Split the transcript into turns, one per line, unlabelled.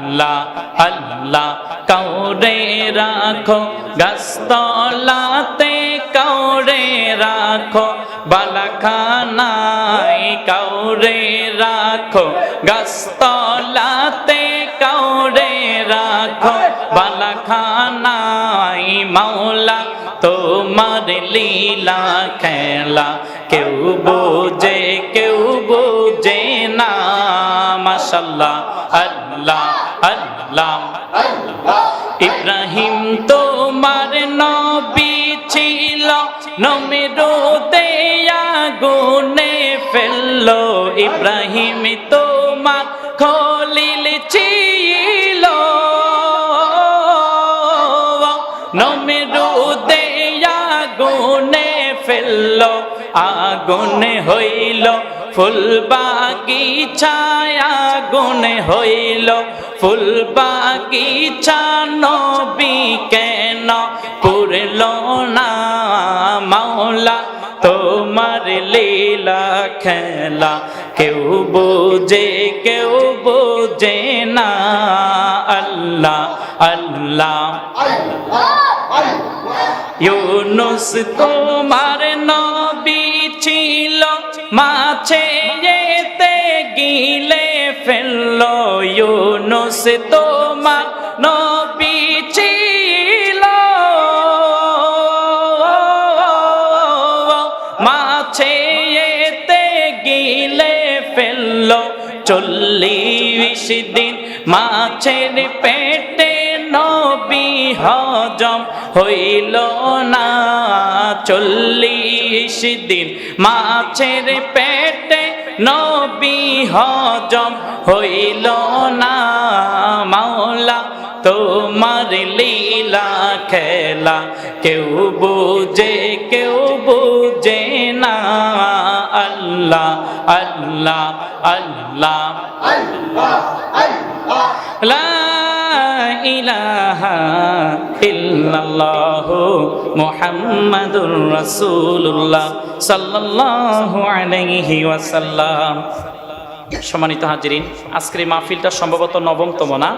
আল্লাহ আল্লাহ কাউরে রাখো গাছতলাতে কাউরে রাখো বালাখানায় কাউরে রাখো গাছতলাতে কাউরে রাখো বালাখানায় মাওলা তোমার লীলা খেলা কেউ বোঝে না মাশাআল্লাহ আল্লাহ আল্লাহ ইব্রাহিম তোমার নবী ছিল নমরুদে আগুনে ফেললো ইব্রাহিম তোমার খলিল ছিল নমরুদে আগুনে ফেললো আগুনে হইল ফুল বাগিচায় আগুনে হইল ফুল বাগিচা নবী কেন পুরল না মাওলা তোমার লীলা খেলা কেউ বোঝে না আল্লাহ আল্লাহ ইউনুস তোমার নবী ছিল মাছে যেতে গিলে ফেললো ইউনুস তোমার নবী ছিল মাছে যেতে গিলে ফেললো 40 দিন মাছের পেটে নবী হজম হইল না 40 দিন মাছের পেটে নবী হজম হইল না মাওলা তোমার লীলা খেলা কেউ বোঝে না আল্লাহ আল্লাহ আল্লাহ লা ইলাহা ইল্লাল্লাহু মুহাম্মাদুর রাসূলুল্লাহ সাল্লাল্লাহু আলাইহি ওয়াসাল্লাম। সম্মানিত হাজিরিন, আজকের এই মাহফিলটা সম্ভবত 9তম না